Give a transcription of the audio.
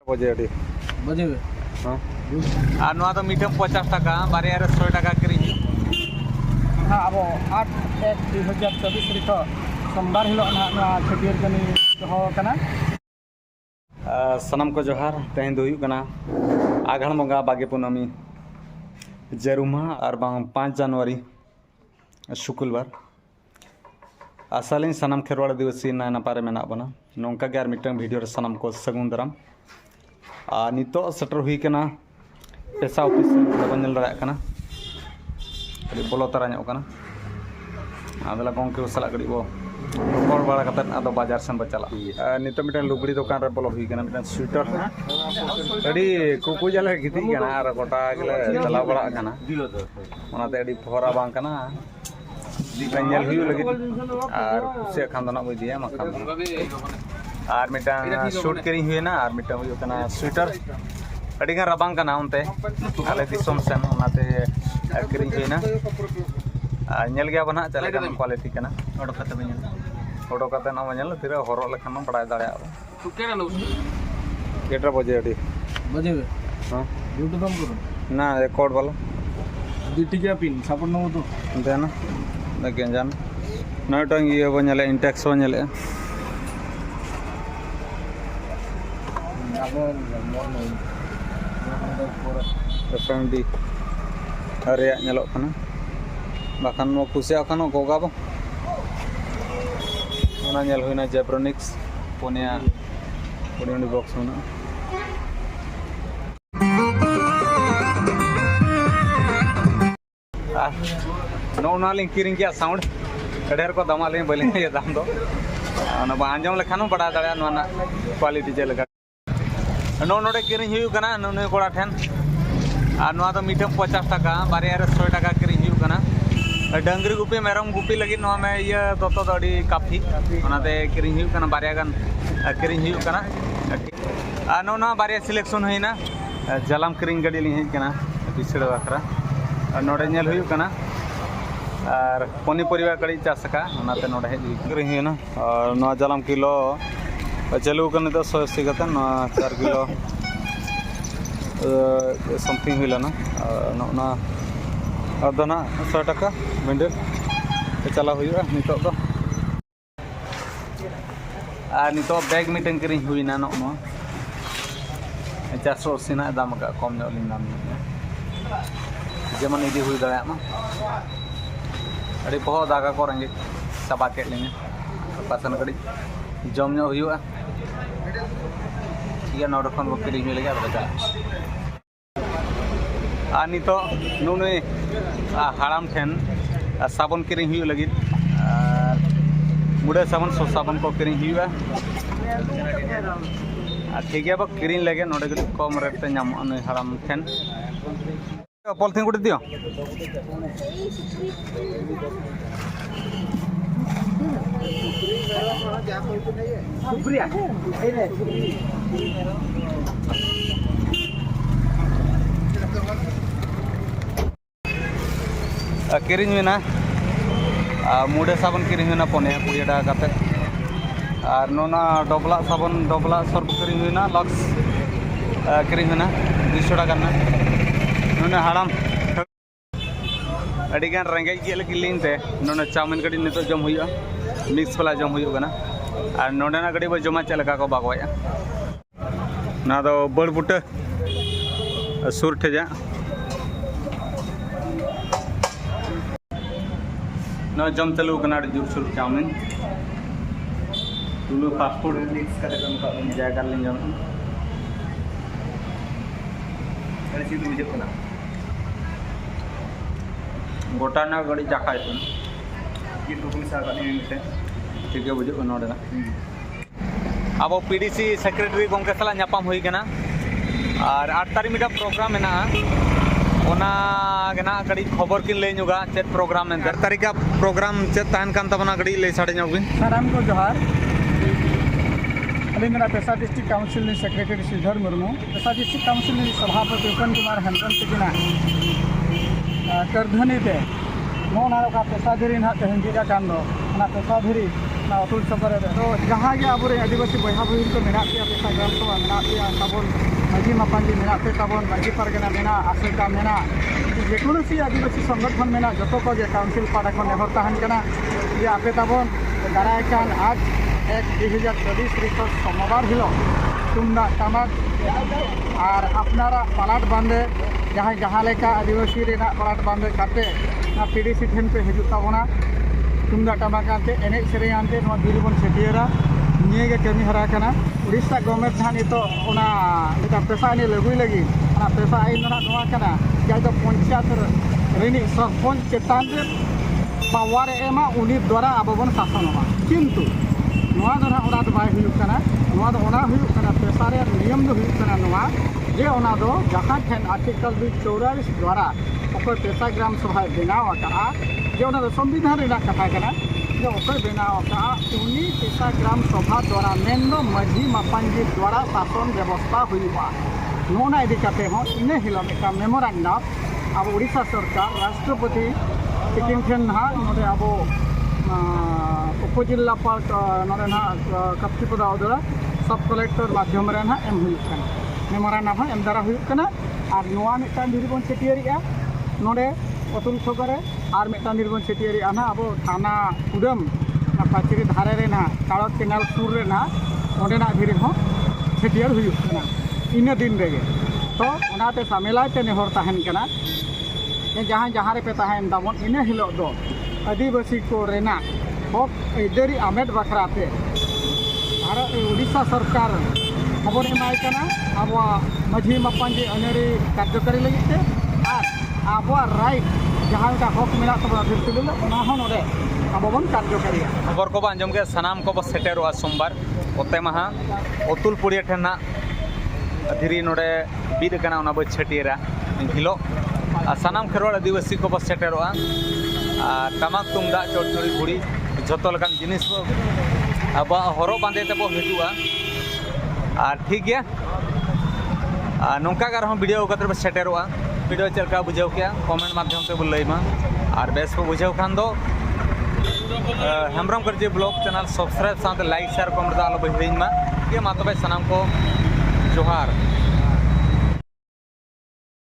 बजे अड़ी बजे हाँ और नवा तो मीठम 50 टाका बारे 100 टाका किरी हाँ अब 8/1/2024 रिख सोमवार हिलो छटियर कनी दोहो कना सनम को जोहार तेहन दो आघाण बंगा बागे पूनमी जरूमा और 5 जनवरी शुक्रवार आसाली सनम खेरवाड़ दिवसी नाय नपारे मेना बना नौका के मिटन वीडियो सनम को सगुन दाराम नितो सेटर हुई कना पेशा ऑफिस बन दाड़ा बोलो तारा आदला गंके सला गड़ी बो रोपड़ बड़ा अद बाजार सेन चला नितो मिटन लुगड़ी दुकान रे बोलो हुई कना मिटन स्वेटर अड़ी कुकु जले गिती कना और गोटा गले चला बड़ा कना ओनाते अड़ी फोरा बांग कना नेल हुई लगी और कुसे खान दो ना दिया मखान और मिटन शूट करी हुई ना और मिटन हुई कना स्वेटर अड़ी गान रबांग कना उनते आले दिसोम सेन ओनाते करी हुई ना नेल गया बना चले कना क्वालिटी कना ओडोकते बनेल ओडोकते ना बनेल फिर हरो लेखन बड़ा दाड़ा केटा बजे अड़ी बजे हां यूट्यूब हम करो ना रिकॉर्ड वाला दिटिका पिन सपोर्ट नो तो देना देखें जान नटंग ये बनेले इंटेक्स बनेले एफएमडी अरे नेलो खाना बाखान मो कुसिया खानो गोगा बो ओना नेल होइना जेब्रोनिक्स पोनिया पोनिया बॉक्स होना नौना लिंग किरिंग किया साउंड ढेर को दमा लिंग बलिंग ये दाम दो ना आंजम लेखानो बड़ा दाड़ा नोना क्वालिटी चलेगा नो नोडे किरिंग हुई कना नुने कोड़ा ठेन और नोआ तो मीठम 50 टाका बारे 100 टाका किरिंग हुई कना डंगरी गुपी मेरम गुपी लगी नोआ में ये दोतो दड़ी काफी ओनाते किरिंग हुई कना बारे गान किरिंग हुई कना और नोना बारे सिलेक्शन हुईना जलाम किरिंग गड़ी लिंग कना बिसड़ बाखरा और नोडे नेल हुई कना और पनी परिवा कड़ी चास का ओनाते नोडे हेज किरिंग हुईना और नोआ जलाम किलो चलू करने तो 180 कते 4 किलो समथिंग हुई ना ना अदना 100 टाका मेंडल चला हुआ नितो तो और नितो बैग मिटन किरिंग हुई ना नो 480 ना दाम का कम नो लिंग दाम जेमन इदी हुई दाड़ा मा अड़ी बहुत दागा को रंगे सबा के लेने पासन कड़ी जम नो हुआ ठीक है नोड खन को किरिंग हुई लगे बता आ नितो नुने हाड़ाम ठेन साबन किरिंग हुई लगी मुड़े साबन सो साबन को किरिंग हुआ ठीक है बक किरिंग लगे नोडे गली कम रेट ते नाम अने हाड़ाम ठेन पॉलिथिन गुडी दियो किरिंग हुई ना मुड़े साबन किरिंग हुई ना पने 20 टाका कते और नोना डबला साबन डबला सर्फ किरिंग हुई ना लक्स किरिंग हुई ना 200 टाका ना नोने हाड़ाम अड़ी गान रेंगे के लिंग ते नोने चाउमिन गड़ी नितो जम हुई मिक्स वाला जम हुई कना और नोडे ना गड़ी बो जमा चलका को बागवाया ना तो बड़ बुटे सुर ठेजा न जम चलू कना जुर सुर चाउमिन तुलु फास्ट फूड मिक्स करे कन जायगा लिंग जम अरे सी बुझे कना गोटा ना गड़ी जाखाय तो ये टुकुन सा गनी मिटे ठीक है बुझे नोडे ना अब पीडीसी सेक्रेटरी गंके सला नापाम हुई कना और 8 तारीख मिटा प्रोग्राम है ना ओना गना गड़ी खबर किन ले नुगा चेत प्रोग्राम में 8 तारीख का प्रोग्राम चेत तान कान तबना गड़ी ले साडे नुगिन साराम को जोहार अलिंगना पेशा डिस्ट्रिक्ट काउंसिल नि सेक्रेटरी श्रीधर मुर्मू पेशा डिस्ट्रिक्ट काउंसिल नि सभापति उपन कुमार हेम्ब्रम तकिना करधनी ते नो ना का पेशा धरी ना तेहन दिगा कान दो ना पेशा धरी अतुल सफर तो जहाँ के अब आदिवासी बहा बहन को मेरा पे पेशा ग्राम सभा मेरा पे तबन माजी मापांजी मेरा पे तबन माजी परगना मेना आसेका मेना जेकोनो सी आदिवासी संगठन मेना जो को काउंसिल पाड़ा को नेहर तहन कना ये आपे तबन दाराय कान आज 1-2024 रिको सोमवार हिलो तुमदाग टामाक और अपनारा पलाट बांधे जहाँ जहाँ लेका आदिवासी रेना पलाट बांधे काटे ना पीडीसी ठेन पे हिजुग ताबोना तुमदाग टामाक आते एने सेरें आते नवा बिरबन छेटियरा निये के कमी हरा कना उड़ीसा गवर्नमेंट जहाँ नितो ओना निता पेशा ने लगुई लगी ओना पेशा आई ना नवा कना जाय तो पंचायत रेनी सरपंच चेतान रे पावर एमा उनी द्वारा आबोबन शासनवा किंतु नवा दरा ओना दो बाय हुयुग कना नवा दो ओना हुयुग कना पेशा रे नियम दो हुयुग कना नवा जे ओना दो जहाँ ठेन आर्टिकल 244 द्वारा ओकर पेशा ग्राम सभा बनाव आका जे ओना दो संविधान रेना कथा कना जो ओकर बनाव आका उनी पेशा ग्राम सभा द्वारा मेनो माझी मापांजी द्वारा शासन व्यवस्था हुयुबा नोना इदी काते हो इने हिलो का मेमोरेंडम अब उड़ीसा सरकार राष्ट्रपति तिकिन ठेन ना नोडे आबो उपजिल्लापाल नोडे ना कप्तिपदा द्वारा सब कलेक्टर माध्यम रे ना एम हुयुग कना मेमोरेंडम एम द्वारा हुयुग कना और नोआ मिटान दिरिबन छेटियरिया नोडे अतुल सगरे और मिटान दिरिबन छेटियरिया ना अब थाना कुडम ना पाचिरी धारे रे ना काळक केनाल सुर रे ना ओंडे ना धिरि हो छेटियर हुयुग कना इन दिन रेगे तो ओनाते सामेलाते नेहर तहन कना जहाँ जहाँ रे पे तहन दाबन इन हिलो दो आदिवासी को रेना हक ऐदरी आमेद बखराते भारत उड़ीसा सरकार खबर एमाय कना अब माझी मापांजी अनेरी कार्यकारी लगिते और अब राइट जहाँ का हक मेरा तबा फिरसिल ओना हो नोडे आबोबन कार्यकारी खबर को आंजम के सनाम को सेटेरोआ सोमवार ओते महा अतुल पुड़िया ठेना धीरे नोडे बीद कना ओना बो छेटियरा हिलो सानाम खेरवाड़ आदिवासी को बस सेटेरोआ टमाक तुमदाग चोरचुड़ी घुड़ी जतो लकान जिनिस अब हरो बांधे ते बो हिजुआ और ठीक गया नौका गार वीडियो कतरे सेटेरोआ वीडियो चलका बुझाव क्या कमेंट माध्यम से लैमा और बेस को बुझाव खान दो Hembrom Karji blog channel subscribe साथ लाइक शेयर कमेंट आलो बहिरीन मा के मा तबे सनाम को जोहार।